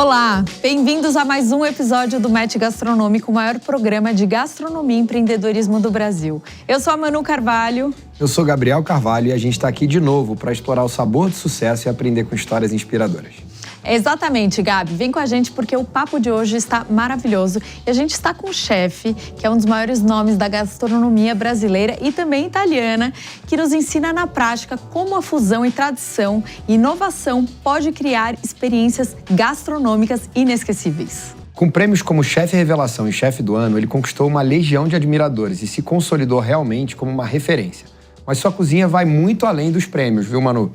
Olá, bem-vindos a mais um episódio do Match Gastronômico, o maior programa de gastronomia e empreendedorismo do Brasil. Eu sou a Manu Carvalho. Eu sou Gabriel Carvalho e a gente está aqui de novo para explorar o sabor do sucesso e aprender com histórias inspiradoras. Exatamente, Gabi. Vem com a gente porque o papo de hoje está maravilhoso. E a gente está com um chefe, que é um dos maiores nomes da gastronomia brasileira e também italiana, que nos ensina na prática como a fusão e tradição e inovação pode criar experiências gastronômicas inesquecíveis. Com prêmios como Chefe Revelação e Chefe do Ano, ele conquistou uma legião de admiradores e se consolidou realmente como uma referência. Mas sua cozinha vai muito além dos prêmios, viu, Manu?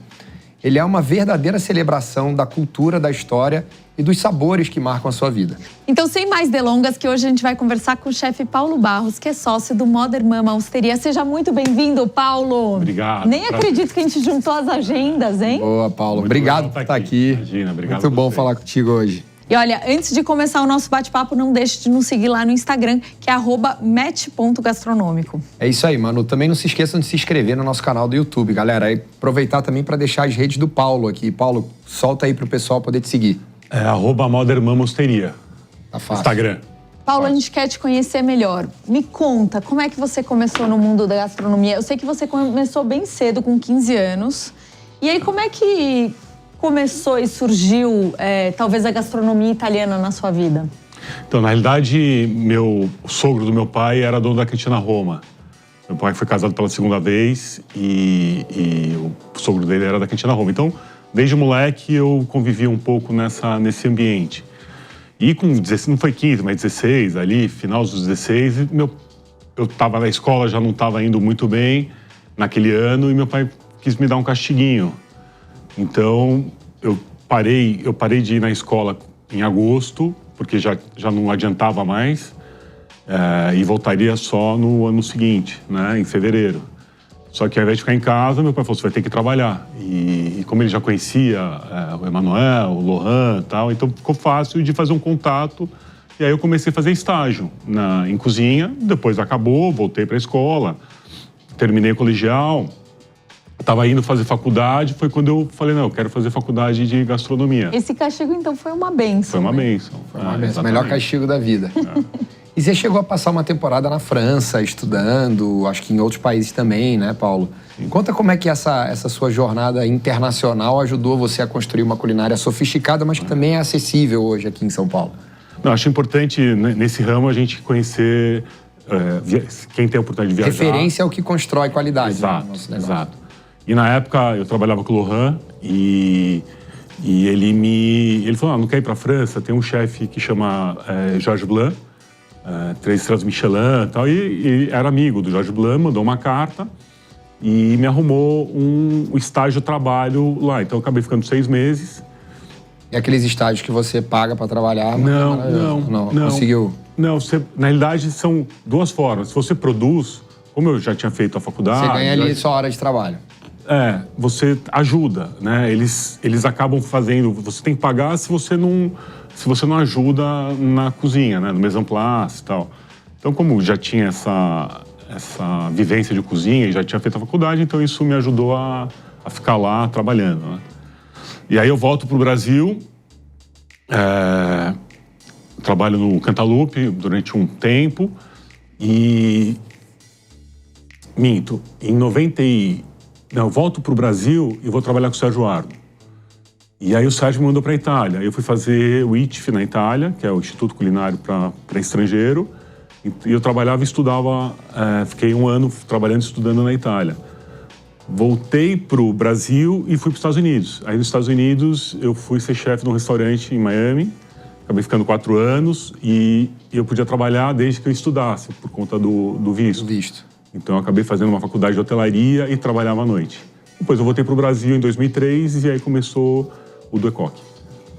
Ele é uma verdadeira celebração da cultura, da história e dos sabores que marcam a sua vida. Então, sem mais delongas, que hoje a gente vai conversar com o chefe Paulo Barros, que é sócio do Modern Mama Osteria. Seja muito bem-vindo, Paulo. Obrigado. Nem acredito que a gente juntou as agendas, hein? Boa, Paulo. Obrigado por estar aqui. Imagina, obrigado. Muito bom falar contigo hoje. E olha, antes de começar o nosso bate-papo, não deixe de nos seguir lá no Instagram, que é @match.gastronômico. É isso aí, Manu. Também não se esqueçam de se inscrever no nosso canal do YouTube, galera. E aproveitar também para deixar as redes do Paulo aqui. Paulo, solta aí pro pessoal poder te seguir. É @Modern Mama Osteria. Tá fácil. Instagram. Paulo, a gente quer te conhecer melhor. Me conta, como é que você começou no mundo da gastronomia? Eu sei que você começou bem cedo, com 15 anos. E aí, como é que começou e surgiu, talvez, a gastronomia italiana na sua vida? Então, na realidade, o sogro do meu pai era dono da Cantina Roma. Meu pai foi casado pela segunda vez e o sogro dele era da Cantina Roma. Então, desde moleque, eu convivia um pouco nesse ambiente. E com 16, não foi 15, mas 16, ali, final dos 16, eu estava na escola, já não estava indo muito bem naquele ano, e meu pai quis me dar um castiguinho. Então, eu parei de ir na escola em agosto, porque já não adiantava mais, e voltaria só no ano seguinte, né, em fevereiro. Só que ao invés de ficar em casa, meu pai falou, você vai ter que trabalhar. E como ele já conhecia o Emanuel, o Lohan e tal, então ficou fácil de fazer um contato. E aí eu comecei a fazer estágio em cozinha, depois acabou, voltei para a escola, terminei o colegial. Estava indo fazer faculdade, foi quando eu falei, não, eu quero fazer faculdade de gastronomia. Esse castigo, então, foi uma bênção. Foi uma né? bênção. Foi uma bênção. O melhor castigo da vida. E você chegou a passar uma temporada na França, estudando, acho que em outros países também, né, Paulo? Sim. Conta como é que essa sua jornada internacional ajudou você a construir uma culinária sofisticada, mas que também é acessível hoje aqui em São Paulo. Não, acho importante, nesse ramo, a gente conhecer quem tem a oportunidade de viajar. Referência é o que constrói qualidade. Exato, no nosso negócio. exato. E na época eu trabalhava com o Lohan e ele falou, não quer ir para a França? Tem um chefe que chama Georges Blanc, 3 estrelas Michelin e tal, e era amigo do Georges Blanc, mandou uma carta e me arrumou um estágio trabalho lá. Então eu acabei ficando 6 meses. E aqueles estágios que você paga para trabalhar? Não. Conseguiu? Não, na realidade são 2 formas. Se você produz, como eu já tinha feito a faculdade... Você ganha ali só hora de trabalho. Você ajuda, né? Eles acabam fazendo... Você tem que pagar se você não ajuda na cozinha, né? No mise en place e tal. Então, como já tinha essa vivência de cozinha e já tinha feito a faculdade, então isso me ajudou a ficar lá trabalhando, né? E aí eu volto pro Brasil, trabalho no Cantaloupe durante um tempo e... Minto, eu volto para o Brasil e vou trabalhar com o Sérgio Ardo. E aí o Sérgio me mandou para a Itália. Eu fui fazer o ITF na Itália, que é o Instituto Culinário para Estrangeiro. E eu trabalhava e estudava, fiquei 1 ano trabalhando e estudando na Itália. Voltei para o Brasil e fui para os Estados Unidos. Aí nos Estados Unidos eu fui ser chefe de um restaurante em Miami. Acabei ficando 4 anos e eu podia trabalhar desde que eu estudasse, por conta do visto. Então eu acabei fazendo uma faculdade de hotelaria e trabalhava à noite. Depois eu voltei para o Brasil em 2003 e aí começou o Do Ecoque.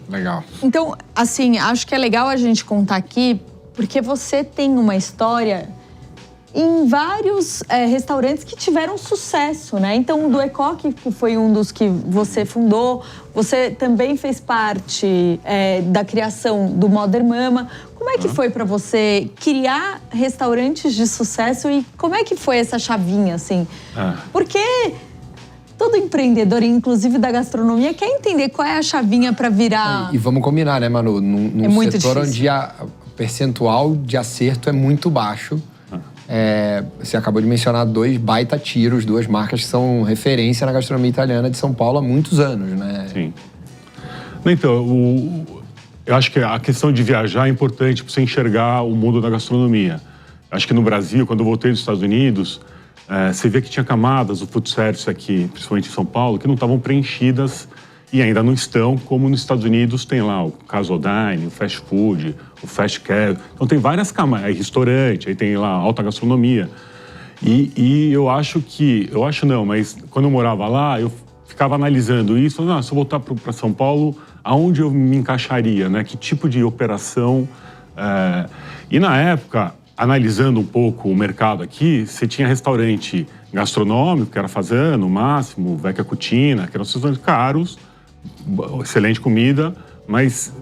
Legal. Então, assim, acho que é legal a gente contar aqui, porque você tem uma história em vários restaurantes que tiveram sucesso, né? Então, o Do Ecoque, que foi um dos que você fundou, você também fez parte da criação do Modern Mama. Como é que foi para você criar restaurantes de sucesso e como é que foi essa chavinha, assim? Porque todo empreendedor, inclusive da gastronomia, quer entender qual é a chavinha para virar... E vamos combinar, né, Manu? Num muito setor difícil. onde o percentual de acerto é muito baixo. Você acabou de mencionar 2 baita tiros, 2 marcas que são referência na gastronomia italiana de São Paulo há muitos anos, né? Sim. Então, eu acho que a questão de viajar é importante para você enxergar o mundo da gastronomia. Acho que no Brasil, quando eu voltei dos Estados Unidos, você vê que tinha camadas do food service aqui, principalmente em São Paulo, que não estavam preenchidas e ainda não estão, como nos Estados Unidos tem lá o casual dining, o fast food, o fast casual. Então tem várias camadas, aí restaurante, aí tem lá alta gastronomia. E eu acho mas quando eu morava lá, eu ficava analisando isso, falando, se eu voltar para São Paulo, aonde eu me encaixaria, né? Que tipo de operação? E na época, analisando um pouco o mercado aqui, você tinha restaurante gastronômico, que era Fasano, Máximo, Vecchia Cucina, que eram restaurantes caros, excelente comida, mas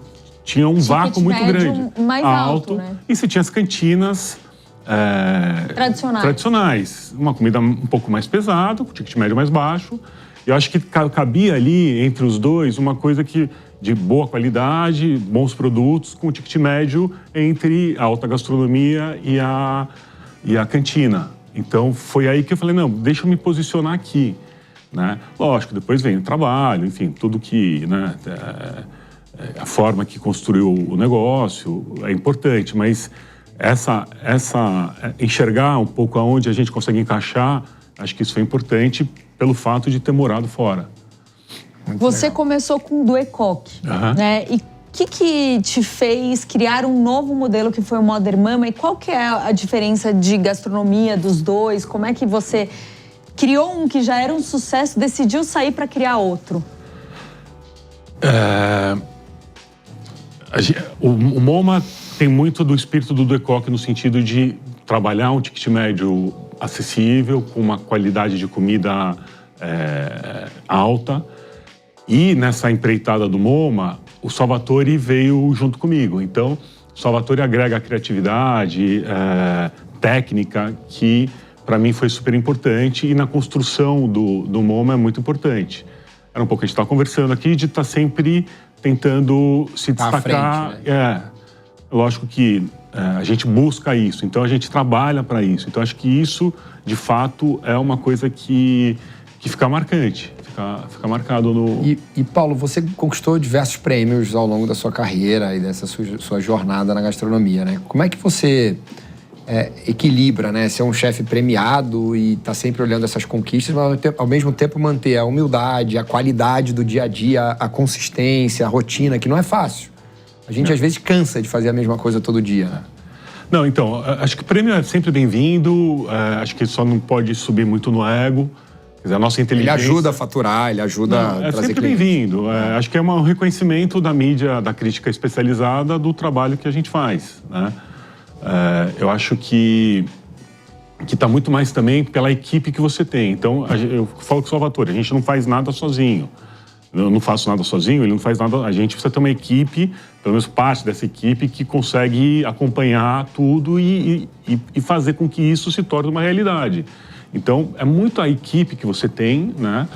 tinha um vácuo muito grande. Mais alto, né? E você tinha as cantinas tradicionais. Uma comida um pouco mais pesada, com ticket médio mais baixo. Eu acho que cabia ali, entre os dois, uma coisa de boa qualidade, bons produtos, com ticket médio entre a alta gastronomia e a cantina. Então, foi aí que eu falei, não, deixa eu me posicionar aqui, né? Lógico, depois vem o trabalho, enfim, tudo que, né, a forma que construiu o negócio é importante, mas enxergar um pouco aonde a gente consegue encaixar, acho que isso foi importante pelo fato de ter morado fora. Você começou com o do ECOC, né? E o que te fez criar um novo modelo que foi o Modern Mama? E qual que é a diferença de gastronomia dos dois? Como é que você criou um que já era um sucesso, decidiu sair para criar outro? O MoMA tem muito do espírito do ECOC no sentido de trabalhar um ticket médio acessível, com uma qualidade de comida alta. E nessa empreitada do MoMA, o Salvatore veio junto comigo. Então, o Salvatore agrega criatividade, técnica, que para mim foi super importante. E na construção do MoMA é muito importante. Era um pouco, a gente estava conversando aqui, de estar sempre tentando se destacar. Frente, né? Lógico que a gente busca isso, então a gente trabalha para isso. Então acho que isso, de fato, é uma coisa que fica marcante, fica marcado no... E Paulo, você conquistou diversos prêmios ao longo da sua carreira e dessa sua jornada na gastronomia, né? Como é que você equilibra, né? Ser um chefe premiado e tá sempre olhando essas conquistas, mas ao mesmo tempo manter a humildade, a qualidade do dia a dia, a consistência, a rotina, que não é fácil. A gente, às vezes, cansa de fazer a mesma coisa todo dia, né? Não, então, acho que o prêmio é sempre bem-vindo, acho que só não pode subir muito no ego. Quer dizer, a nossa inteligência... Ele ajuda a faturar, ele ajuda a trazer clientes. É sempre bem-vindo. Acho que é um reconhecimento da mídia, da crítica especializada do trabalho que a gente faz, né? Eu acho que está muito mais também pela equipe que você tem. Então, eu falo com o Salvatore, a gente não faz nada sozinho. Eu não faço nada sozinho, ele não faz nada. A gente precisa ter uma equipe, pelo menos parte dessa equipe, que consegue acompanhar tudo e fazer com que isso se torne uma realidade. Então, é muito a equipe que você tem, né?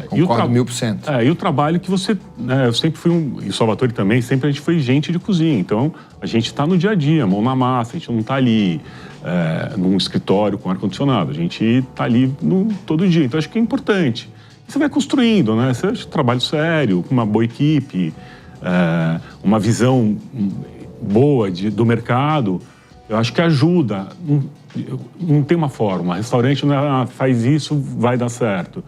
Concordo 1000%. E o trabalho que você... Né, eu sempre fui e o Salvatore também, sempre a gente foi gente de cozinha. Então, a gente está no dia a dia, mão na massa, a gente não está ali num escritório com ar-condicionado. A gente está ali todo dia. Então, acho que é importante. Você vai construindo, né? Você faz trabalho sério, com uma boa equipe, uma visão boa do mercado. Eu acho que ajuda. Não tem uma fórmula. Restaurante não faz isso, vai dar certo.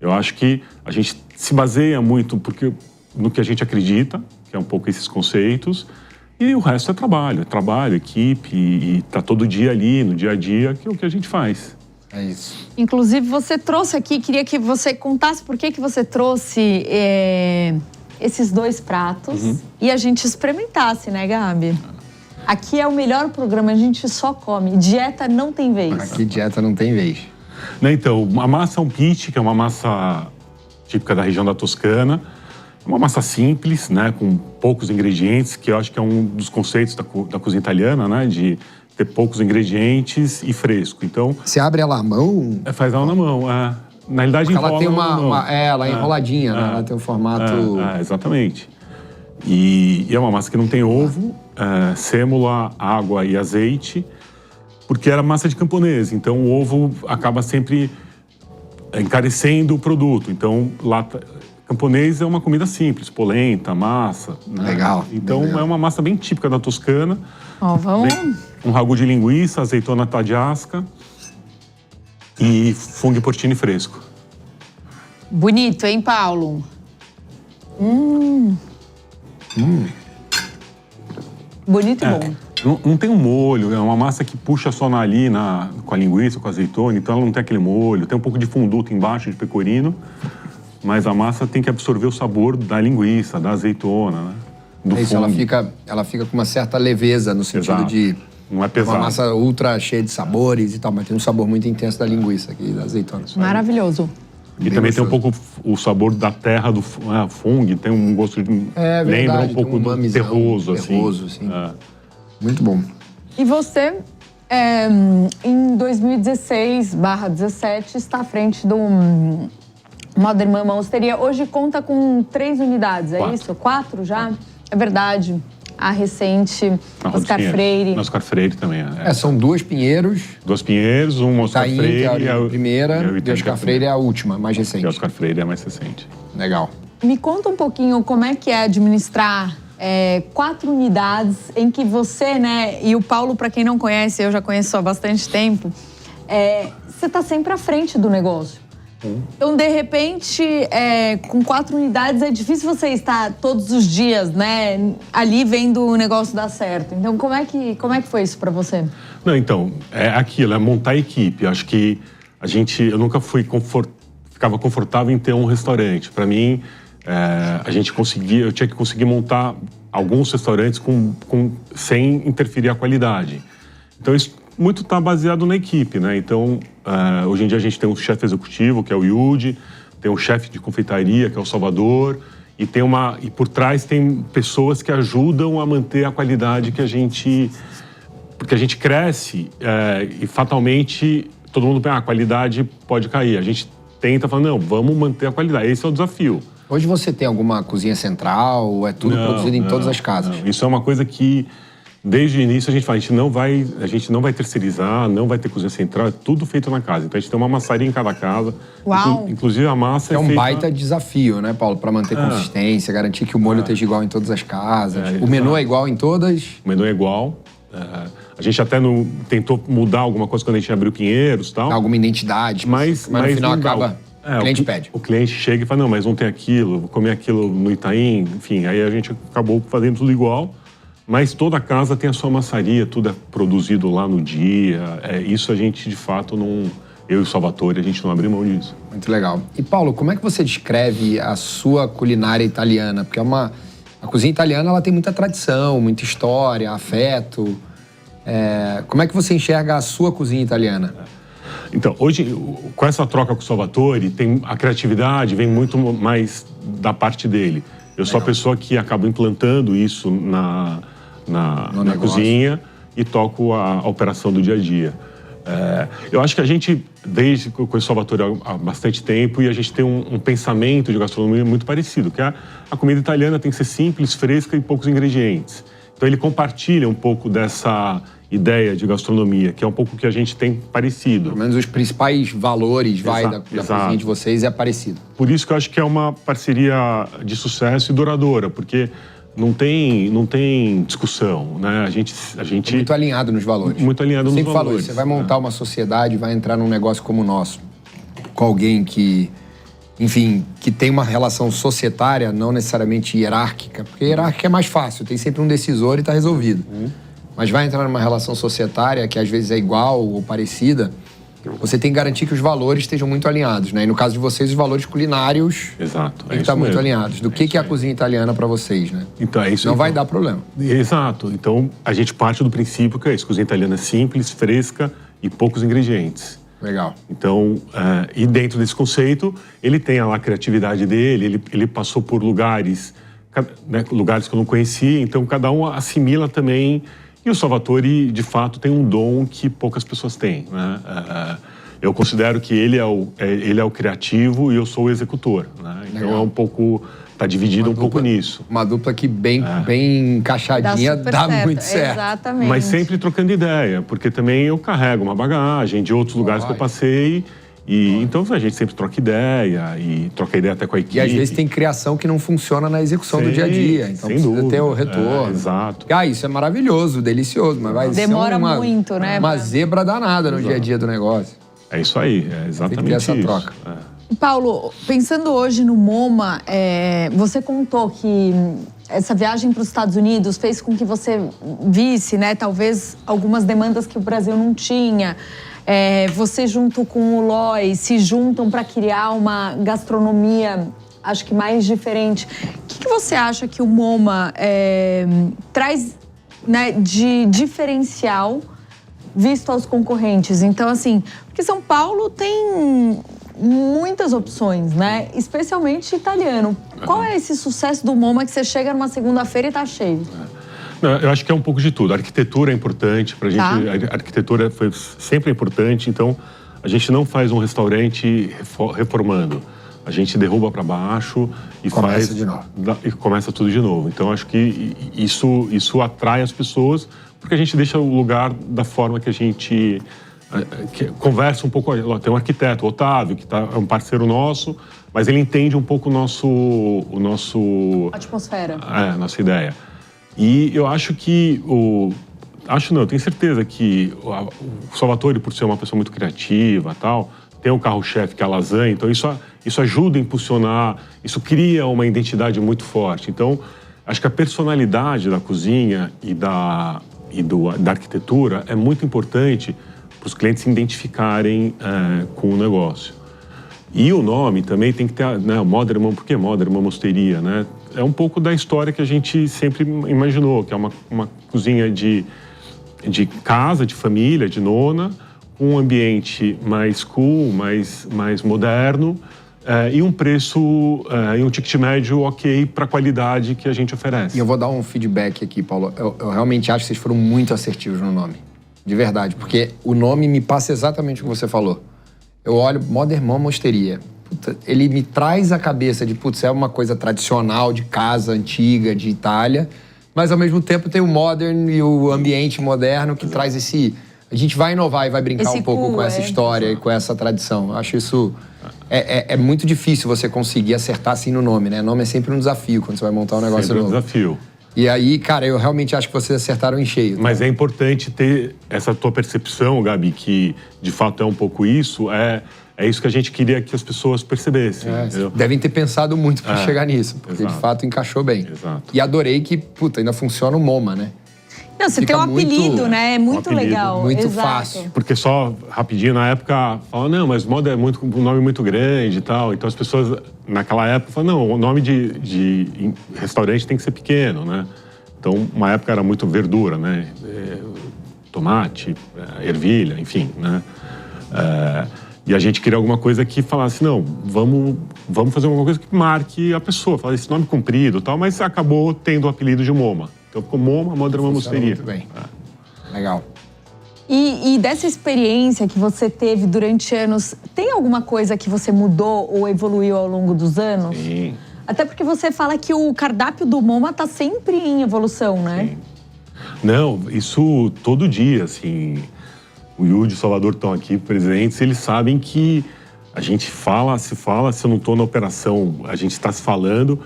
Eu acho que a gente se baseia muito no que a gente acredita, que é um pouco esses conceitos, e o resto é trabalho, equipe, e tá todo dia ali, no dia a dia, que é o que a gente faz. É isso. Inclusive, você trouxe aqui, queria que você contasse por que você trouxe esses 2 pratos e a gente experimentasse, né, Gabi? Aqui é o melhor programa, a gente só come. Dieta não tem vez. Aqui dieta não tem vez. Então, a massa Ampicci, que é uma massa típica da região da Toscana, é uma massa simples, né, com poucos ingredientes, que eu acho que é um dos conceitos da cozinha italiana, né, de ter poucos ingredientes e fresco. Então, você abre ela à mão? Faz ela na mão, na realidade, Porque ela enrola tem ela é enroladinha, né? Ela tem um formato... exatamente. E é uma massa que não tem ovo, sêmola, água e azeite, porque era massa de camponês. Então, o ovo acaba sempre encarecendo o produto. Então, camponês é uma comida simples, polenta, massa. Né? Legal. Então, legal. é uma massa bem típica da Toscana. Ó, vamos... Um ragu de linguiça, azeitona tadjasca e fungo porcini fresco. Bonito, hein, Paulo? Bonito e bom. Não tem um molho, é uma massa que puxa só com a linguiça, com a azeitona, então ela não tem aquele molho. Tem um pouco de funduto embaixo, de pecorino, mas a massa tem que absorver o sabor da linguiça, da azeitona, né? Do É isso, fungo. ela fica com uma certa leveza, no sentido Exato. de... Não é pesado. Uma massa ultra cheia de sabores e tal, mas tem um sabor muito intenso da linguiça aqui, da azeitona. Maravilhoso. E Bem também gostoso. tem um pouco o sabor da terra do fungo, tem um gosto de... É verdade, lembra um tem pouco um do umamizão, terroso, assim. terroso, assim. É. Muito bom. E você, em 2016/17, está à frente do Modern Mama Osteria. Hoje conta com 3 unidades, é 4. isso? 4 já? É verdade. A recente, Na Oscar Rodinha. Freire. Na Oscar Freire também. São 2 Pinheiros, 2 Pinheiros, um Oscar Itaim, Freire. que é a e primeira, e o e Itaim, Oscar que é Freire é a última, mais recente. E o Oscar Freire é mais recente. Legal. Me conta um pouquinho como é que é administrar 4 unidades em que você, né, e o Paulo, para quem não conhece, eu já conheço há bastante tempo, você está sempre à frente do negócio. Então, de repente, com 4 unidades, é difícil você estar todos os dias, né, ali vendo o negócio dar certo. Então, como é que foi isso para você? Não, então, é aquilo, é montar a equipe. Acho que eu nunca ficava confortável em ter um restaurante. Para mim, eu tinha que conseguir montar alguns restaurantes sem interferir a qualidade. Então, isso muito está baseado na equipe, né? Então, hoje em dia a gente tem um chefe executivo, que é o Yudi, tem um chefe de confeitaria, que é o Salvador, e por trás tem pessoas que ajudam a manter a qualidade porque a gente cresce e fatalmente todo mundo pensa, a qualidade pode cair. A gente tenta falar, não, vamos manter a qualidade. Esse é o desafio. Hoje você tem alguma cozinha central ou é tudo produzido em todas as casas? Não. Isso é uma coisa que, desde o início, a gente fala, a gente não vai terceirizar, não vai ter cozinha central, é tudo feito na casa. Então a gente tem uma massaria em cada casa. Uau! Inclusive a massa É um feita... baita desafio, né, Paulo? Para manter consistência, garantir que o molho esteja igual em todas as casas. O menu é igual em todas? O menu é igual. A gente até tentou mudar alguma coisa quando a gente abriu Pinheiros e tal. Alguma identidade, Mas no final não dá. acaba... o cliente pede. O cliente chega e fala, não, mas não tem aquilo, vou comer aquilo no Itaim. Enfim, aí a gente acabou fazendo tudo igual. Mas toda casa tem a sua maçaria, tudo é produzido lá no dia. Isso a gente, de fato, não... Eu e o Salvatore, a gente não abre mão disso. Muito legal. E, Paulo, como é que você descreve a sua culinária italiana? Porque a cozinha italiana ela tem muita tradição, muita história, afeto. Como é que você enxerga a sua cozinha italiana? Então, hoje, com essa troca com o Salvatore, a criatividade vem muito mais da parte dele. Eu sou a pessoa que acaba implantando isso na cozinha e toco a operação do dia a dia. Eu acho que a gente, desde que eu conheço o Salvatore há bastante tempo, e a gente tem um pensamento de gastronomia muito parecido, que a comida italiana tem que ser simples, fresca e poucos ingredientes. Então ele compartilha um pouco dessa ideia de gastronomia, que é um pouco o que a gente tem parecido. Pelo menos os principais valores da cozinha de vocês é parecido. Por isso que eu acho que é uma parceria de sucesso e duradoura, porque não tem discussão, né? A gente É muito alinhado nos valores. Muito alinhado nos sempre valores. Falou, você vai montar uma sociedade, vai entrar num negócio como o nosso, com alguém que, enfim, que tem uma relação societária, não necessariamente hierárquica, porque hierárquica é mais fácil, tem sempre um decisor e está resolvido. Mas vai entrar numa relação societária que às vezes é igual ou parecida, você tem que garantir que os valores estejam muito alinhados, né? E no caso de vocês, os valores culinários Exato, têm que estar muito alinhados. Do que é a cozinha italiana para vocês, né? Então, é isso. Não vai dar problema. Exato. Então, a gente parte do princípio que é isso, cozinha italiana simples, fresca e poucos ingredientes. Legal. Então, e dentro desse conceito, ele tem a criatividade dele, ele passou por lugares, né, lugares que eu não conhecia, então cada um assimila também. E o Salvatore, de fato, tem um dom que poucas pessoas têm, né? Eu considero que ele é o criativo e eu sou o executor, né? Então Legal. é um pouco... Tá dividido pouco nisso. Uma dupla que bem encaixadinha, dá muito certo. Exatamente. Mas sempre trocando ideia, porque também eu carrego uma bagagem de outros lugares que eu passei. Então a gente sempre troca ideia e troca ideia até com a equipe. E às vezes tem criação que não funciona na execução do dia a dia. Então precisa ter o retorno. Exato. Isso é maravilhoso, delicioso, mas vai demora ser muito, né? Uma zebra danada no dia a dia do negócio. É isso aí, é exatamente tem que ter essa isso. troca. Paulo, pensando hoje no MoMA, você contou que essa viagem para os Estados Unidos fez com que você visse, né, talvez algumas demandas que o Brasil não tinha. Você junto com o Loy se juntam para criar uma gastronomia, acho que mais diferente. O que você acha que o MoMA traz, né, de diferencial visto aos concorrentes? Então, assim, porque São Paulo tem muitas opções, né? Especialmente italiano. Qual é esse sucesso do MoMA que você chega numa segunda-feira e tá cheio? Não, eu acho que é um pouco de tudo. A arquitetura é importante pra gente. A arquitetura foi sempre importante. Então, a gente não faz um restaurante reformando. A gente derruba para baixo e começa de novo. E começa tudo de novo. Então, acho que isso atrai as pessoas, porque a gente deixa o lugar da forma que a gente conversa um pouco. Tem um arquiteto, o Otávio, que é um parceiro nosso, mas ele entende um pouco o nosso atmosfera. Nossa ideia. E eu acho que eu tenho certeza que o Salvatore, por ser uma pessoa muito criativa, tal, tem o carro-chefe que é a lasanha, então isso ajuda a impulsionar, isso cria uma identidade muito forte. Então, acho que a personalidade da cozinha e da arquitetura é muito importante para os clientes se identificarem com o negócio. E o nome também tem que ter, né, Modern Mom, por que Modern Mamosteria, né? É um pouco da história que a gente sempre imaginou, que é uma cozinha de casa, de família, de nona, com um ambiente mais cool, mais moderno, e um preço e um ticket médio ok para a qualidade que a gente oferece. E eu vou dar um feedback aqui, Paulo. Eu realmente acho que vocês foram muito assertivos no nome. De verdade, porque o nome me passa exatamente o que você falou. Eu olho Modern Mamosteria. Ele me traz a cabeça de, é uma coisa tradicional, de casa antiga, de Itália, mas ao mesmo tempo tem o modern e o ambiente moderno que traz esse... A gente vai inovar e vai brincar um pouco com essa história e com essa tradição. Eu acho isso... É muito difícil você conseguir acertar assim no nome, né? O nome é sempre um desafio quando você vai montar um negócio sempre novo. Um desafio. E aí, cara, eu realmente acho que vocês acertaram em cheio. Tá? Mas é importante ter essa tua percepção, Gabi, que de fato é um pouco isso, é isso que a gente queria que as pessoas percebessem. Devem ter pensado muito para chegar nisso, porque de fato encaixou bem. Exato. E adorei que, ainda funciona o MoMA, né? Não, você tem um apelido, né? É muito legal. Muito fácil. Porque só rapidinho, na época, falavam, não, mas moda é um nome muito grande e tal. Então as pessoas, naquela época, falavam, não, o nome de restaurante tem que ser pequeno, né? Então, uma época era muito verdura, né? Tomate, ervilha, enfim, né? E a gente queria alguma coisa que falasse, não, vamos fazer alguma coisa que marque a pessoa. Fala esse nome comprido e tal, mas acabou tendo o apelido de MoMA. Então ficou MoMA, Modern Mamosteria. Muito bem. Legal. E dessa experiência que você teve durante anos, tem alguma coisa que você mudou ou evoluiu ao longo dos anos? Sim. Até porque você fala que o cardápio do MoMA tá sempre em evolução, né? Sim. Não, isso todo dia, assim. O Yudi e o Salvador estão aqui presentes, eles sabem que a gente se eu não estou na operação, a gente está se falando,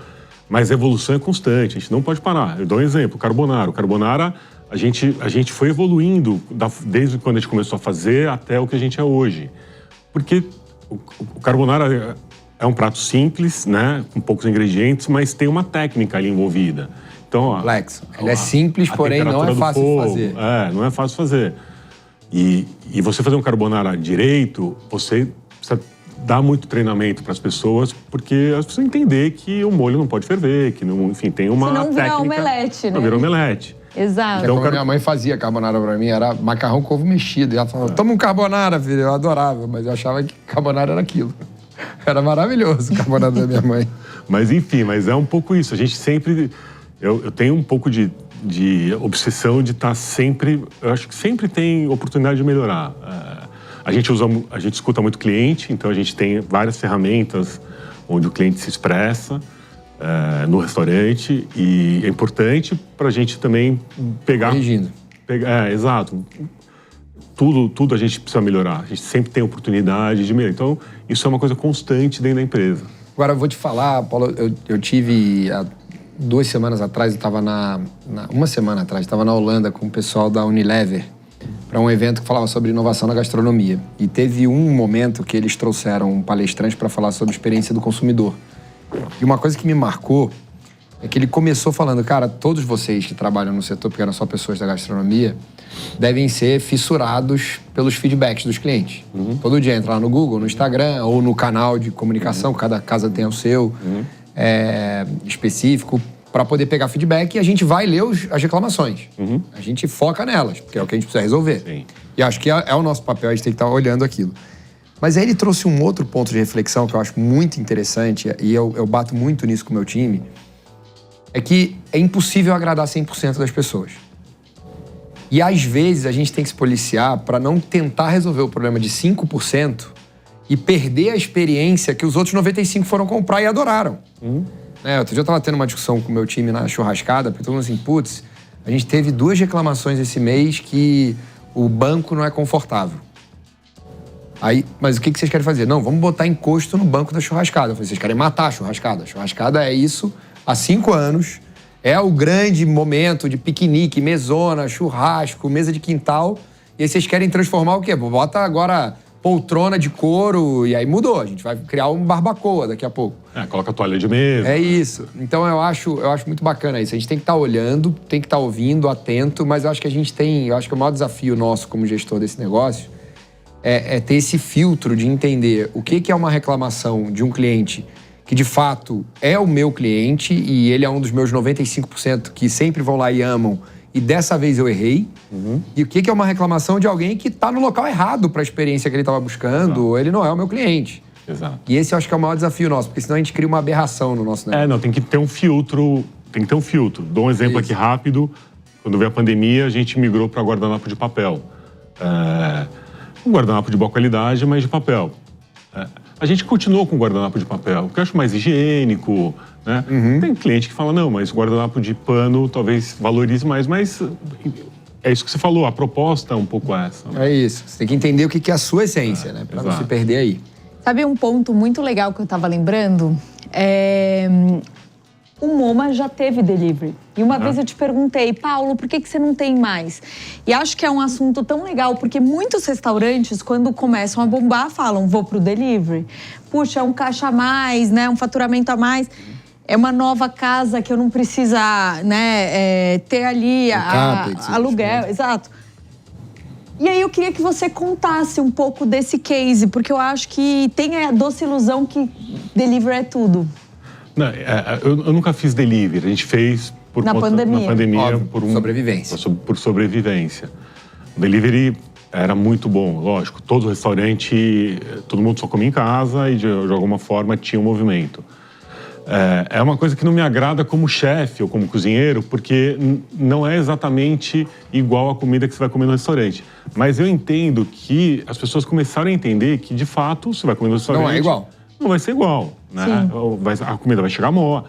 mas a evolução é constante, a gente não pode parar. Eu dou um exemplo, o Carbonara. O Carbonara, a gente foi evoluindo desde quando a gente começou a fazer até o que a gente é hoje. Porque o Carbonara é um prato simples, né, com poucos ingredientes, mas tem uma técnica ali envolvida. Então, complexo. Ele é simples, porém não é fácil de fazer. Não é fácil de fazer. E você fazer um carbonara direito, você precisa dar muito treinamento para as pessoas, porque elas precisam entender que o molho não pode ferver, que não, enfim, tem uma técnica. Senão vira omelete, né? Não vira omelete. Exato. Então, quando minha mãe fazia carbonara para mim, era macarrão com ovo mexido. E ela falava, toma um carbonara, filho. Eu adorava, mas eu achava que carbonara era aquilo. Era maravilhoso o carbonara da minha mãe. Mas enfim, mas é um pouco isso. A gente sempre... Eu tenho um pouco de obsessão de estar sempre... Eu acho que sempre tem oportunidade de melhorar. A gente escuta muito cliente, então a gente tem várias ferramentas onde o cliente se expressa no restaurante, e é importante para a gente também pegar... Corrigindo. Exato. Tudo a gente precisa melhorar. A gente sempre tem oportunidade de melhorar. Então, isso é uma coisa constante dentro da empresa. Agora, eu vou te falar, Paulo, eu tive... Há 2 semanas atrás, eu estava uma semana atrás, estava na Holanda com o pessoal da Unilever para um evento que falava sobre inovação na gastronomia. E teve um momento que eles trouxeram um palestrante para falar sobre a experiência do consumidor. E uma coisa que me marcou é que ele começou falando, cara, todos vocês que trabalham no setor, porque eram só pessoas da gastronomia, devem ser fissurados pelos feedbacks dos clientes. Todo dia entrar no Google, no Instagram ou no canal de comunicação, cada casa tem o seu específico, para poder pegar feedback, e a gente vai ler as reclamações. A gente foca nelas, porque é o que a gente precisa resolver. Sim. E acho que é o nosso papel, a gente tem que estar olhando aquilo. Mas aí ele trouxe um outro ponto de reflexão que eu acho muito interessante, e eu bato muito nisso com o meu time, é que é impossível agradar 100% das pessoas. E às vezes a gente tem que se policiar para não tentar resolver o problema de 5% e perder a experiência que os outros 95% foram comprar e adoraram. Outro dia eu estava tendo uma discussão com o meu time na churrascada, porque todo mundo assim, putz, a gente teve 2 reclamações esse mês que o banco não é confortável. Aí, mas o que vocês querem fazer? Não, vamos botar encosto no banco da churrascada. Eu falei, vocês querem matar a churrascada. A churrascada é isso há 5 anos. É o grande momento de piquenique, mesona, churrasco, mesa de quintal. E aí vocês querem transformar o quê? Bota agora poltrona de couro e aí mudou. A gente vai criar um barbacoa daqui a pouco. Coloca a toalha de mesa. É isso. Então eu acho muito bacana isso. A gente tem que estar olhando, tem que estar ouvindo, atento, mas eu acho que o maior desafio nosso como gestor desse negócio é ter esse filtro de entender o que é uma reclamação de um cliente que de fato é o meu cliente e ele é um dos meus 95% que sempre vão lá e amam e dessa vez eu errei. E o que é uma reclamação de alguém que está no local errado para a experiência que ele estava buscando, ou ele não é o meu cliente. Exato. E esse eu acho que é o maior desafio nosso, porque senão a gente cria uma aberração no nosso negócio. Tem que ter um filtro. Dou um exemplo aqui rápido. Quando veio a pandemia, a gente migrou para guardanapo de papel. Um guardanapo de boa qualidade, mas de papel. A gente continuou com o guardanapo de papel, porque eu acho mais higiênico, né? Tem cliente que fala, não, mas o guardanapo de pano talvez valorize mais, mas é isso que você falou, a proposta é um pouco essa. Né? É isso, você tem que entender o que é a sua essência, né? Para não se perder aí. Sabe um ponto muito legal que eu estava lembrando? O MoMA já teve delivery. E uma vez eu te perguntei, Paulo, por que você não tem mais? E acho que é um assunto tão legal, porque muitos restaurantes, quando começam a bombar, falam, vou pro delivery. Puxa, é um caixa a mais, né? Um faturamento a mais. É uma nova casa que eu não precisa, né, ter ali aluguel. Exato. E aí eu queria que você contasse um pouco desse case, porque eu acho que tem a doce ilusão que delivery é tudo. Não, eu nunca fiz delivery, a gente fez na pandemia. Óbvio, por sobrevivência. Por sobrevivência. O delivery era muito bom, lógico. Todo restaurante, todo mundo só comia em casa e de alguma forma tinha um movimento. É uma coisa que não me agrada como chefe ou como cozinheiro, porque não é exatamente igual a comida que você vai comer no restaurante. Mas eu entendo que as pessoas começaram a entender que, de fato, você vai comer no restaurante... Não é igual. Não vai ser igual, né? A comida vai chegar mó,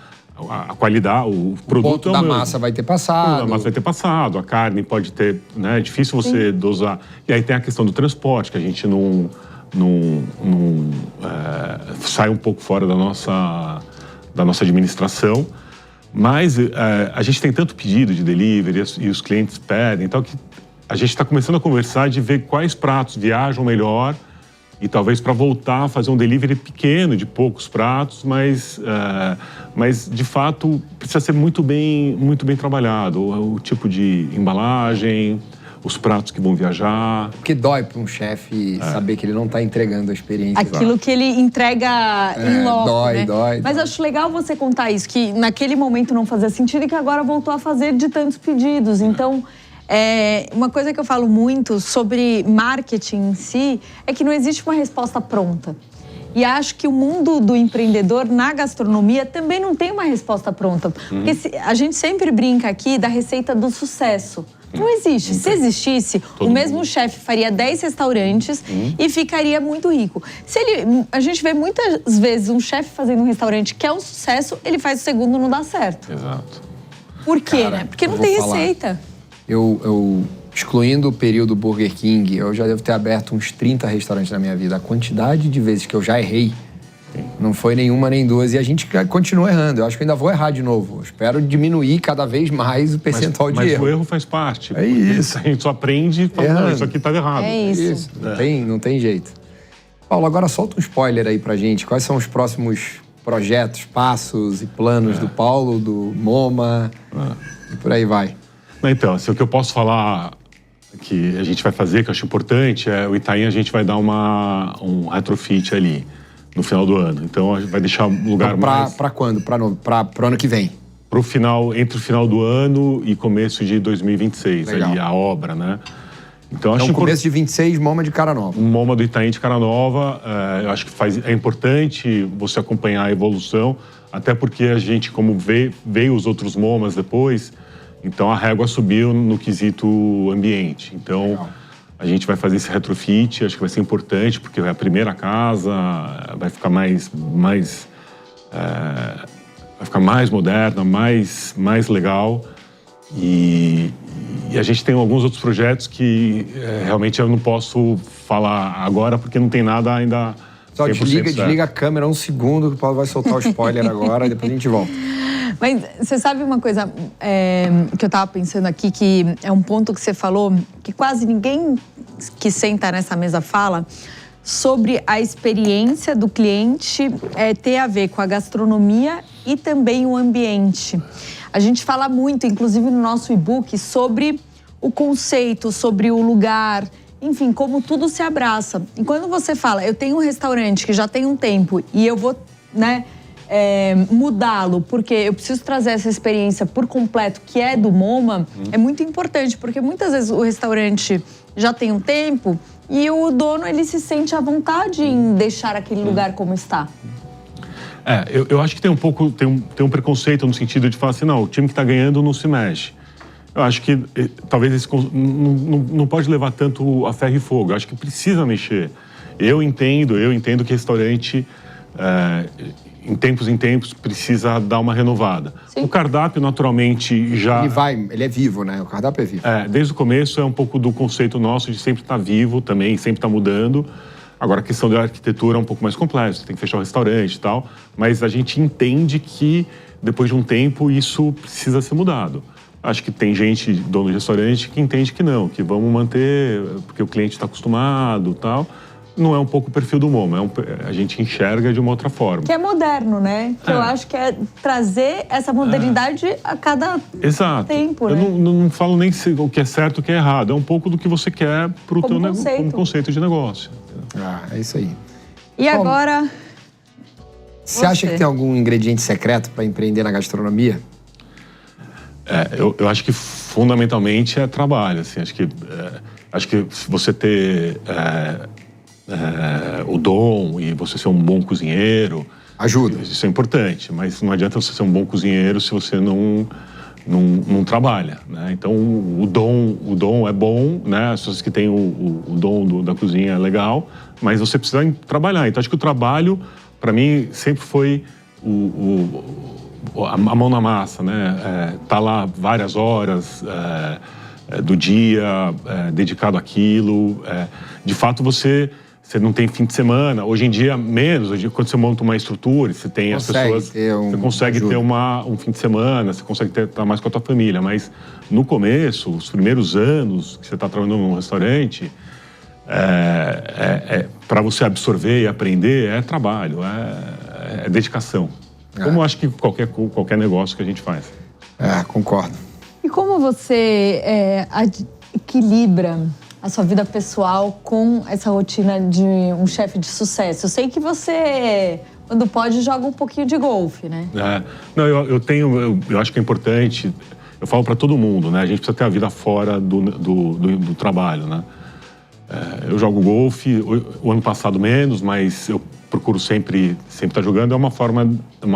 a qualidade, o produto... O ponto da massa vai ter passado. A massa vai ter passado, a carne pode ter... Né? É difícil você dosar. E aí tem a questão do transporte, que a gente não sai um pouco fora da nossa administração. Mas a gente tem tanto pedido de delivery e os clientes pedem, então que a gente está começando a conversar de ver quais pratos viajam melhor e talvez para voltar a fazer um delivery pequeno, de poucos pratos, mas de fato precisa ser muito bem trabalhado. O tipo de embalagem, os pratos que vão viajar. Porque dói para um chefe saber que ele não está entregando a experiência. Aquilo que ele entrega em loco, né? Dói. Mas acho legal você contar isso, que naquele momento não fazia sentido e que agora voltou a fazer de tantos pedidos. Então... uma coisa que eu falo muito sobre marketing em si é que não existe uma resposta pronta. E acho que o mundo do empreendedor na gastronomia também não tem uma resposta pronta. Porque a gente sempre brinca aqui da receita do sucesso. Não existe. Se existisse, o mesmo chefe faria 10 restaurantes e ficaria muito rico. A gente vê muitas vezes um chefe fazendo um restaurante que é um sucesso, ele faz o segundo e não dá certo. Exato. Por quê, né? Porque não tem receita. Eu, excluindo o período Burger King, eu já devo ter aberto uns 30 restaurantes na minha vida. A quantidade de vezes que eu já errei não foi nenhuma nem duas. E a gente continua errando. Eu acho que eu ainda vou errar de novo. Eu espero diminuir cada vez mais o percentual de erro. Mas o erro faz parte. É isso. A gente só aprende e fala, não, isso aqui tá errado. É isso. Não tem jeito. Paulo, agora solta um spoiler aí pra gente. Quais são os próximos projetos, passos e planos do Paulo, do MoMA e por aí vai? Então, assim, o que eu posso falar que a gente vai fazer, que eu acho importante, é o Itaim, a gente vai dar um retrofit ali no final do ano. Então, a gente vai deixar um lugar então, mais... Pra quando? Pro ano que vem? Pro final, entre o final do ano e começo de 2026, Legal. ali, a obra, né? Então, acho começo de 26, MoMA de cara nova. MoMA do Itaim de cara nova, eu acho que é importante você acompanhar a evolução, até porque a gente, como veio os outros MoMAs depois, então a régua subiu no quesito ambiente. Então, legal. A gente vai fazer esse retrofit, acho que vai ser importante, porque é a primeira casa, vai ficar mais moderna, mais legal. E a gente tem alguns outros projetos que realmente eu não posso falar agora, porque não tem nada ainda. Só desliga a câmera um segundo, que o Paulo vai soltar o spoiler agora, e depois a gente volta. Mas você sabe uma coisa que eu tava pensando aqui, que é um ponto que você falou, que quase ninguém que senta nessa mesa fala, sobre a experiência do cliente ter a ver com a gastronomia e também o ambiente. A gente fala muito, inclusive no nosso e-book, sobre o conceito, sobre o lugar, enfim, como tudo se abraça. E quando você fala, eu tenho um restaurante que já tem um tempo e eu vou, mudá-lo, porque eu preciso trazer essa experiência por completo, que é do MoMA, é muito importante, porque muitas vezes o restaurante já tem um tempo e o dono, ele se sente à vontade em deixar aquele lugar como está. Eu acho que tem um preconceito no sentido de falar assim, não, o time que está ganhando não se mexe. Eu acho que talvez esse não pode levar tanto a ferro e fogo. Eu acho que precisa mexer. Eu entendo que restaurante, em tempos, precisa dar uma renovada. Sim. O cardápio, naturalmente, já... Ele é vivo, né? O cardápio é vivo. Desde o começo é um pouco do conceito nosso de sempre estar vivo também, sempre estar mudando. Agora, a questão da arquitetura é um pouco mais complexa, tem que fechar o restaurante e tal, mas a gente entende que, depois de um tempo, isso precisa ser mudado. Acho que tem gente, dono de restaurante, que entende que não, que vamos manter, porque o cliente está acostumado e tal. Não é um pouco o perfil do MoMA, a gente enxerga de uma outra forma. Que é moderno, né? Que eu acho que é trazer essa modernidade a cada tempo, né? Eu não falo nem o que é certo e o que é errado, é um pouco do que você quer para o teu como conceito de negócio. É isso aí. E agora... Você acha que tem algum ingrediente secreto para empreender na gastronomia? Eu acho que fundamentalmente é trabalho. Assim, acho que você ter o dom e você ser um bom cozinheiro... Ajuda. Isso é importante, mas não adianta você ser um bom cozinheiro se você não trabalha, né? Então, o dom é bom, né? As pessoas que têm o dom da cozinha é legal, mas você precisa trabalhar. Então, acho que o trabalho, para mim, sempre foi a mão na massa, né? Tá lá várias horas do dia dedicado àquilo. De fato, você não tem fim de semana. Hoje em dia, menos. Hoje, quando você monta uma estrutura, você tem as pessoas... Você consegue ter um fim de semana, você consegue estar mais com a tua família. Mas, no começo, os primeiros anos que você está trabalhando num restaurante, para você absorver e aprender, é trabalho, é dedicação. Como eu acho que qualquer negócio que a gente faz. Concordo. E como você equilibra a sua vida pessoal com essa rotina de um chefe de sucesso? Eu sei que você, quando pode, joga um pouquinho de golfe, né? Não, eu acho que é importante, eu falo para todo mundo, né? A gente precisa ter a vida fora do trabalho, né? Eu jogo golfe, o ano passado menos, mas eu procuro sempre estar jogando. É uma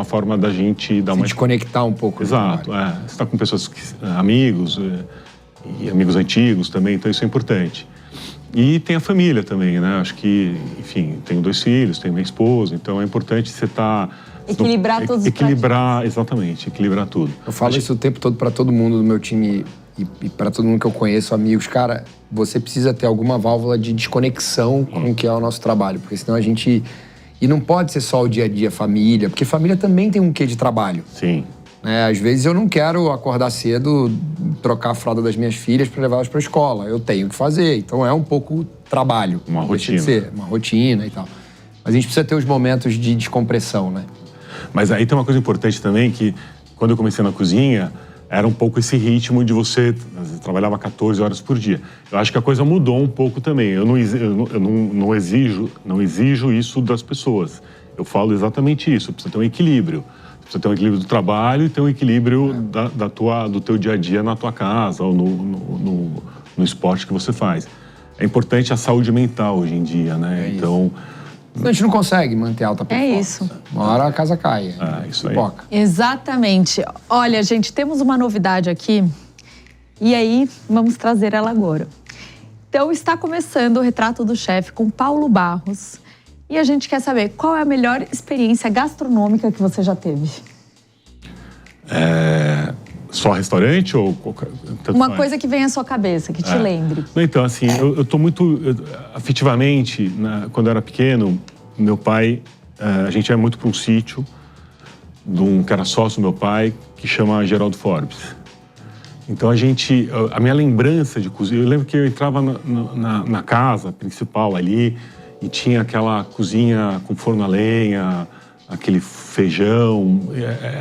forma da gente dar se desconectar um pouco. Exato, você está com pessoas, amigos... e amigos antigos também, então isso é importante. E tem a família também, né? Acho que, enfim, tenho 2 filhos, tenho minha esposa, então é importante você estar... Equilibrar todos os Equilibrar, exatamente, equilibrar tudo. Eu falo isso o tempo todo para todo mundo do meu time e para todo mundo que eu conheço, amigos. Cara, você precisa ter alguma válvula de desconexão com o que é o nosso trabalho, porque senão a gente... E não pode ser só o dia a dia, família, porque família também tem um quê de trabalho. Sim. Às vezes eu não quero acordar cedo, trocar a fralda das minhas filhas para levá-las para a escola. Eu tenho que fazer. Então é um pouco trabalho. Uma rotina. De ser, uma rotina e tal. Mas a gente precisa ter os momentos de descompressão, né? Mas aí tem uma coisa importante também, que quando eu comecei na cozinha, era um pouco esse ritmo de você trabalhava 14 horas por dia. Eu acho que a coisa mudou um pouco também. Eu não exijo isso das pessoas. Eu falo exatamente isso. Precisa ter um equilíbrio. Precisa ter um equilíbrio do trabalho e ter um equilíbrio do teu dia a dia na tua casa ou no esporte que você faz. É importante a saúde mental hoje em dia, né? Então... A gente não consegue manter alta performance. É isso. Uma hora a casa cai. Isso aí. Pipoca. Exatamente. Olha, gente, temos uma novidade aqui e aí vamos trazer ela agora. Então, está começando o Retrato do Chefe com Paulo Barros e a gente quer saber qual é a melhor experiência gastronômica que você já teve. Só restaurante ou uma coisa que vem à sua cabeça, que te lembre. Então, assim, eu tô muito... afetivamente, quando eu era pequeno, meu pai... a gente ia muito para um sítio de um que era sócio do meu pai, que chama Geraldo Forbes. Então, a minha lembrança de cozinha... Eu lembro que eu entrava na casa principal ali e tinha aquela cozinha com forno a lenha, aquele feijão.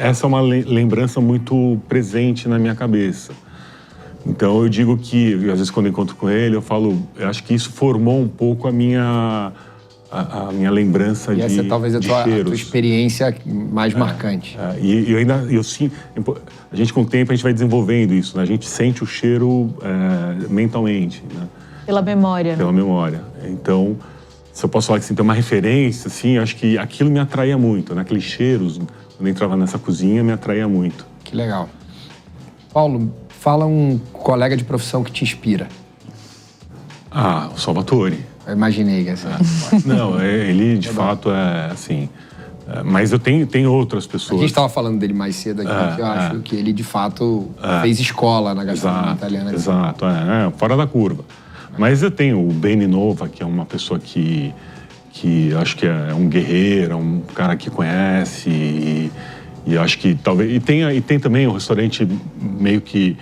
Essa é uma lembrança muito presente na minha cabeça. Então eu digo que, às vezes quando eu encontro com ele, eu falo, eu acho que isso formou um pouco a minha lembrança de cheiros. E essa talvez a tua experiência mais marcante. E eu sinto, a gente com o tempo a gente vai desenvolvendo isso, né? A gente sente o cheiro mentalmente, né? Pela memória. Pela memória. Então, se eu posso falar que assim, tem uma referência, assim, acho que aquilo me atraía muito, né? Aqueles cheiros, quando eu entrava nessa cozinha, me atraía muito. Que legal. Paulo, fala um colega de profissão que te inspira. O Salvatore. Eu imaginei que assim. Não, ele de fato é assim. Mas eu tenho outras pessoas. A gente estava falando dele mais cedo aqui, que eu acho que ele de fato fez escola na gastronomia italiana. Exato, fora da curva. Mas eu tenho o Beni Nova, que é uma pessoa que acho que é um guerreiro, um cara que conhece e acho que talvez... E tem também um restaurante meio que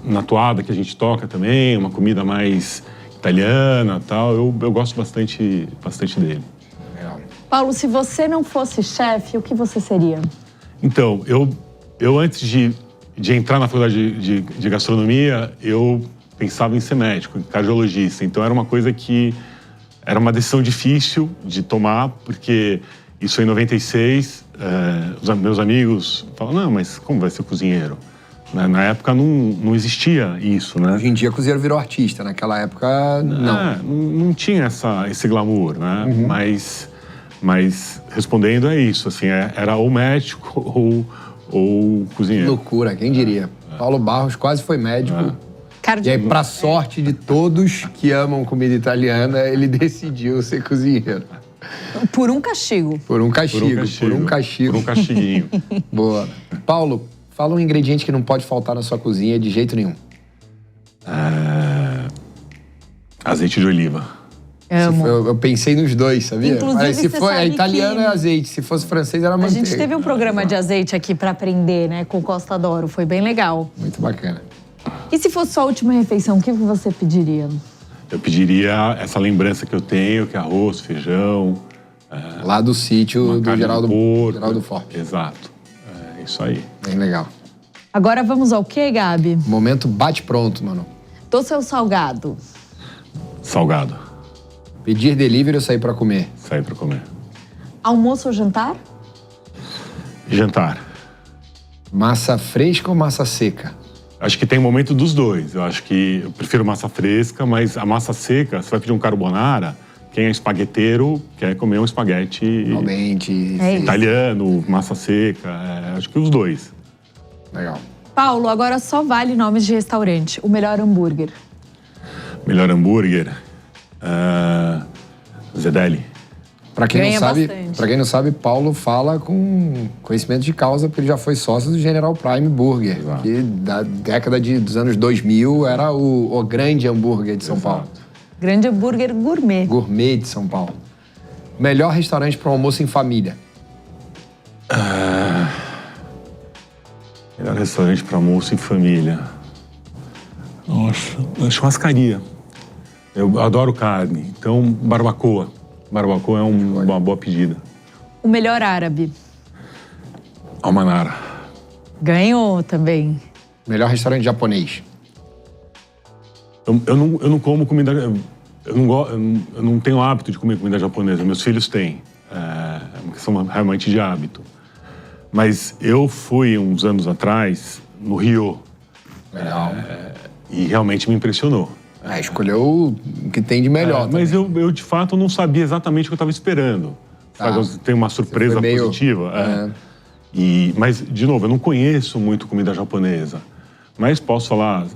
na toada que a gente toca também, uma comida mais italiana e tal. Eu gosto bastante dele. Legal. Paulo, se você não fosse chefe, o que você seria? Então, eu antes de entrar na faculdade de gastronomia, eu pensava em ser médico, em cardiologista. Então era uma coisa que era uma decisão difícil de tomar, porque isso em 96, os meus amigos falavam, não, mas como vai ser cozinheiro? Na época não existia isso, né? Hoje em dia o cozinheiro virou artista, naquela época não. Não tinha esse glamour, né? Uhum. Mas respondendo é isso, assim, era ou médico ou cozinheiro. Que loucura, quem diria? Paulo Barros quase foi médico. E aí, pra sorte de todos que amam comida italiana, ele decidiu ser cozinheiro. Por um castigo. Por um castigo. Por um castiguinho. Boa. Paulo, fala um ingrediente que não pode faltar na sua cozinha de jeito nenhum. Azeite de oliva. Amo. Eu pensei nos dois, sabia? Inclusive, se for italiano é azeite, se fosse francês era manteiga. A gente teve um programa de azeite aqui pra aprender, né, com Costa d'Oro. Foi bem legal. Muito bacana. E se fosse sua última refeição, o que você pediria? Eu pediria essa lembrança que eu tenho, que é arroz, feijão. Lá do sítio do Geraldo Forbes. Exato. É isso aí. Bem legal. Agora vamos ao quê, Gabi? Momento bate pronto, mano. Doce ou salgado? Salgado. Pedir delivery ou sair pra comer? Sair pra comer. Almoço ou jantar? Jantar. Massa fresca ou massa seca? Acho que tem um momento dos dois. Eu acho que eu prefiro massa fresca, mas a massa seca, você vai pedir um carbonara, quem é espagueteiro quer comer um espaguete italiano, massa seca. Acho que os dois. Legal. Paulo, agora só vale nomes de restaurante. O melhor hambúrguer. Melhor hambúrguer? Zedeli. Pra quem Ganha não sabe, Paulo fala com conhecimento de causa, porque ele já foi sócio do General Prime Burger, que da década dos anos 2000 era o grande hambúrguer de São Paulo. Grande hambúrguer gourmet. Gourmet de São Paulo. Melhor restaurante para um almoço em família. Melhor restaurante para almoço em família. Nossa, churrascaria. Eu adoro carne, então barbacoa. Barbacoa é uma boa pedida. O melhor árabe. Almanara. Ganhou também. Melhor restaurante japonês. Eu não como comida... Eu não tenho hábito de comer comida japonesa. Meus filhos têm. É uma questão realmente de hábito. Mas eu fui, uns anos atrás, no Rio. Legal. E realmente me impressionou. Escolheu o que tem de melhor. Mas eu, de fato, não sabia exatamente o que eu estava esperando. Tem uma surpresa positiva. Mas, de novo, eu não conheço muito comida japonesa. Mas posso falar,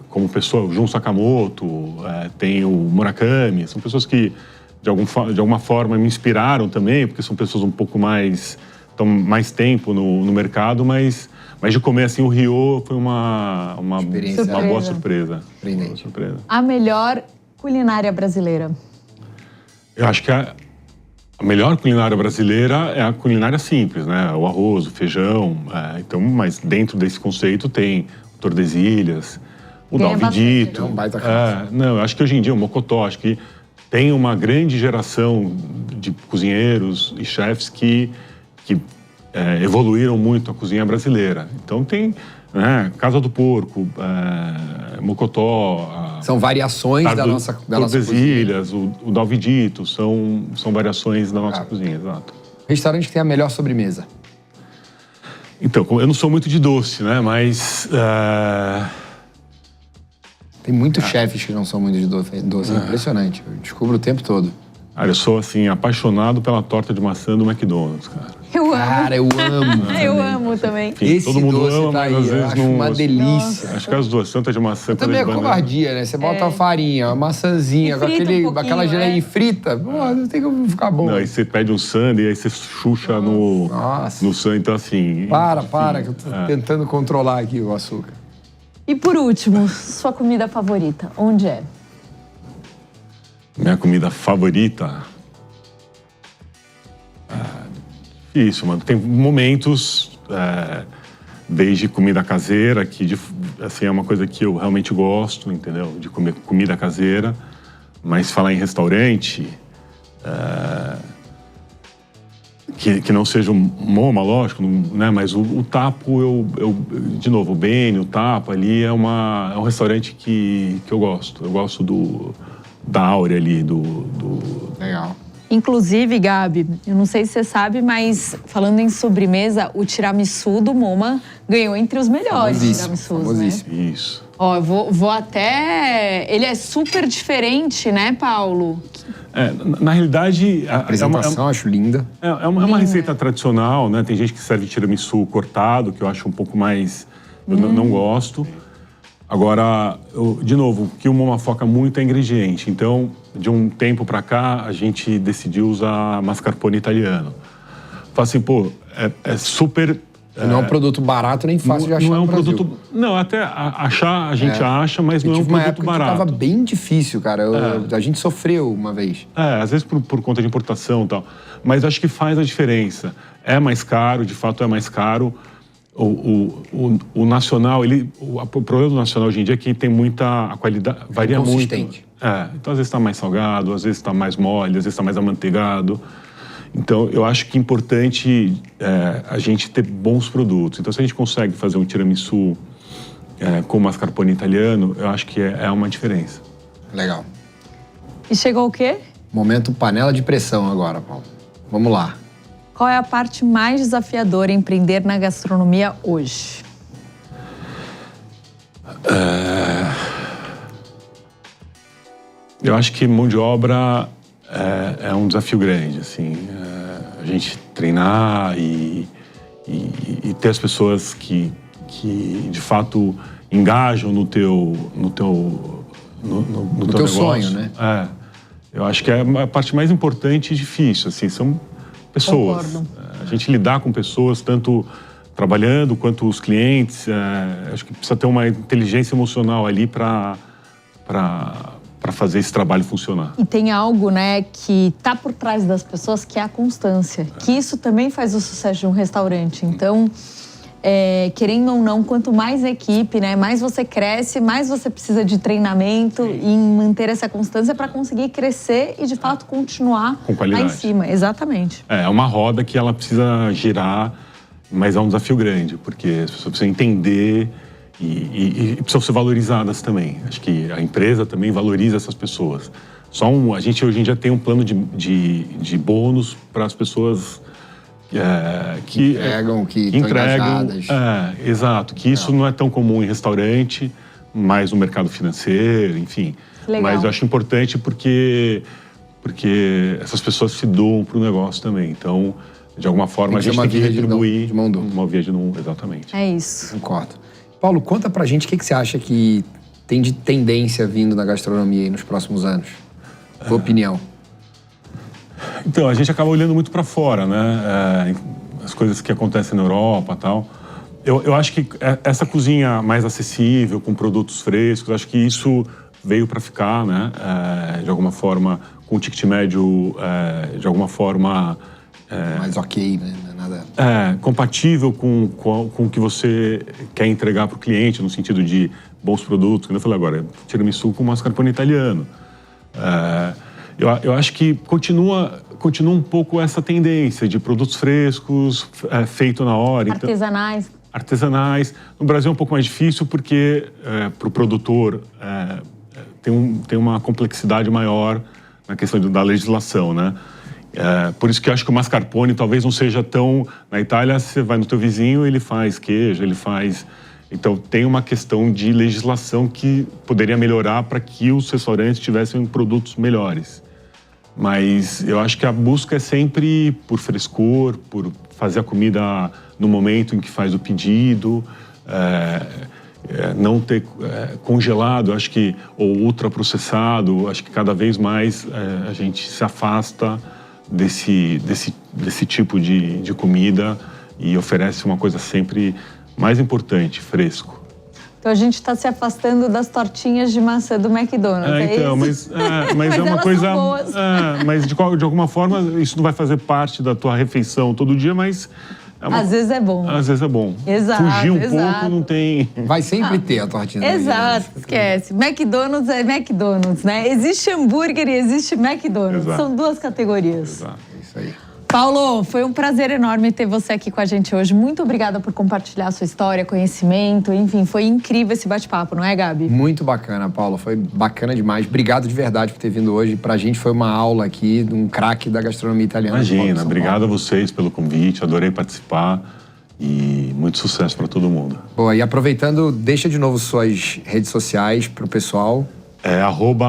como pessoa, o Jun Sakamoto, tem o Murakami, são pessoas que, de alguma forma, me inspiraram também, porque são pessoas um pouco mais... estão mais tempo no mercado, mas de comer assim o Rio foi uma boa surpresa. A melhor culinária brasileira. Eu acho que a melhor culinária brasileira é a culinária simples, né? O arroz, o feijão. Então, mas dentro desse conceito tem o Tordesilhas, o Dalvidito. Eu acho que hoje em dia o Mocotó, acho que tem uma grande geração de cozinheiros e chefes que evoluíram muito a cozinha brasileira. Então tem Casa do Porco, Mocotó... São variações da nossa cozinha. Tordesilhas, o Dalvidito, são variações da nossa cozinha, exato. Restaurante que tem a melhor sobremesa. Então, eu não sou muito de doce, né? Mas... Tem muitos chefes que não são muito de doce. É impressionante. Eu descubro o tempo todo. Cara, eu sou, assim, apaixonado pela torta de maçã do McDonald's, cara. Eu amo. Cara, eu amo. Eu amo também. Enfim, Esse todo mundo doce ama, tá mas aí, às vezes acho não... uma delícia. Acho que as duas, tanta de maçã... Também é covardia, né? Você bota a farinha, a maçãzinha, com aquela geleia frita. Pô, não tem como ficar bom. Não, aí você pede um sundae, aí você chucha no sundae. Então, assim... Para, que eu tô tentando controlar aqui o açúcar. E por último, sua comida favorita, onde é? Minha comida favorita... Isso, mano. Tem momentos, desde comida caseira, que assim, é uma coisa que eu realmente gosto, entendeu? De comer comida caseira. Mas falar em restaurante, que não seja um MoMA, lógico, né? Mas o Tapo, de novo, o Beni, o Tapo ali é um restaurante que eu gosto. Eu gosto da áurea ali, Legal. Inclusive, Gabi, eu não sei se você sabe, mas falando em sobremesa, o tiramisu do MoMA ganhou entre os melhores tiramisus, né? Isso. Ó, eu vou até... Ele é super diferente, né, Paulo? Na realidade... A apresentação, acho linda. É uma receita tradicional, né? Tem gente que serve tiramisu cortado, que eu acho um pouco mais... Eu não gosto. Agora, de novo, o que o MoMA foca muito é ingrediente. Então, de um tempo pra cá, a gente decidiu usar mascarpone italiano. Fala assim, é super... Não é um produto barato nem fácil de achar no Brasil. produto... Não, até achar a gente acha, mas não é um produto barato. Tava bem difícil, cara. A gente sofreu uma vez. Às vezes por conta de importação e tal. Mas acho que faz a diferença. É mais caro, de fato é mais caro. O nacional, o problema do nacional hoje em dia é que tem muita qualidade, varia muito. Então às vezes está mais salgado, às vezes está mais mole, às vezes está mais amanteigado. Então eu acho que é importante a gente ter bons produtos. Então se a gente consegue fazer um tiramisu com mascarpone italiano, eu acho que é uma diferença. Legal. E chegou o quê? Momento panela de pressão agora, Paulo. Vamos lá. Qual é a parte mais desafiadora em empreender na gastronomia hoje? Eu acho que mão de obra é um desafio grande, assim. A gente treinar e ter as pessoas que de fato engajam no teu negócio. Sonho, né? Eu acho que é a parte mais importante e difícil, assim, são pessoas. Concordo. A gente lidar com pessoas, tanto trabalhando quanto os clientes, acho que precisa ter uma inteligência emocional ali para fazer esse trabalho funcionar. E tem algo, né, que tá por trás das pessoas, que é a constância. Que isso também faz o sucesso de um restaurante. Então, querendo ou não, quanto mais equipe, né, mais você cresce, mais você precisa de treinamento e manter essa constância para conseguir crescer e, de fato, continuar com qualidade. lá em cima. Exatamente. É uma roda que ela precisa girar, mas é um desafio grande, porque as pessoas precisam entender e precisam ser valorizadas também. Acho que a empresa também valoriza essas pessoas. A gente hoje em dia tem um plano de bônus para as pessoas que estão engajadas. Exato. Que isso não é tão comum em restaurante, mas no mercado financeiro, enfim. Legal. Mas eu acho importante porque essas pessoas se doam para o negócio também. Então, de alguma forma, a gente tem que retribuir de mão dupla. uma via de mão, exatamente. É isso. Concordo. Paulo, conta pra gente o que você acha que tem de tendência vindo na gastronomia aí nos próximos anos. Tua opinião. Então, a gente acaba olhando muito para fora, né? As coisas que acontecem na Europa e tal. Eu acho que essa cozinha mais acessível, com produtos frescos, acho que isso veio para ficar, né? De alguma forma, com o ticket médio, de alguma forma... mais ok, né? Não é nada... compatível com o que você quer entregar para o cliente, no sentido de bons produtos. Como eu falei agora, tiramisu com mascarpone italiano. Eu acho que continua um pouco essa tendência de produtos frescos, feito na hora. Artesanais. Então, artesanais. No Brasil é um pouco mais difícil porque para o produtor tem uma complexidade maior na questão da legislação, né? Por isso que eu acho que o mascarpone talvez não seja tão... Na Itália, você vai no teu vizinho, ele faz queijo, ele faz... Então, tem uma questão de legislação que poderia melhorar para que os restaurantes tivessem produtos melhores. Mas eu acho que a busca é sempre por frescor, por fazer a comida no momento em que faz o pedido, não ter congelado, acho que, ou ultraprocessado. Acho que cada vez mais a gente se afasta desse tipo de comida e oferece uma coisa sempre mais importante, fresco. Então a gente está se afastando das tortinhas de maçã do McDonald's, então, isso? Mas é uma coisa... São boas. Mas de alguma forma isso não vai fazer parte da tua refeição todo dia, mas... Às vezes é bom. Às vezes é bom. Exato, Fugir um pouco não tem... Vai sempre ter a tortinha. Exato, esquece. McDonald's é McDonald's, né? Existe hambúrguer e existe McDonald's. Exato. São duas categorias. Exato. Isso aí. Paulo, foi um prazer enorme ter você aqui com a gente hoje. Muito obrigada por compartilhar a sua história, conhecimento. Enfim, foi incrível esse bate-papo, não é, Gabi? Muito bacana, Paulo. Foi bacana demais. Obrigado de verdade por ter vindo hoje. Pra gente foi uma aula aqui de um craque da gastronomia italiana. Imagina, obrigado a vocês pelo convite. Adorei participar e muito sucesso para todo mundo. Boa, e aproveitando, deixa de novo suas redes sociais pro pessoal.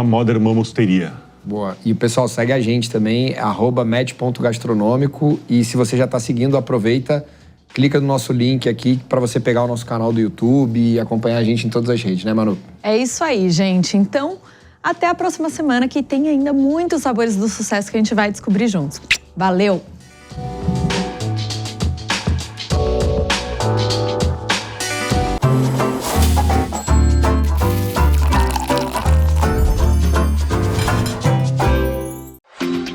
@modernmamosteria. Boa. E o pessoal segue a gente também, @med.gastronômico. E se você já está seguindo, aproveita, clica no nosso link aqui para você pegar o nosso canal do YouTube e acompanhar a gente em todas as redes, né, Manu? É isso aí, gente. Então, até a próxima semana, que tem ainda muitos sabores do sucesso que a gente vai descobrir juntos. Valeu!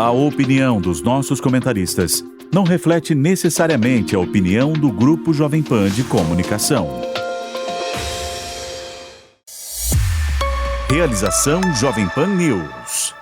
A opinião dos nossos comentaristas não reflete necessariamente a opinião do Grupo Jovem Pan de Comunicação. Realização Jovem Pan News.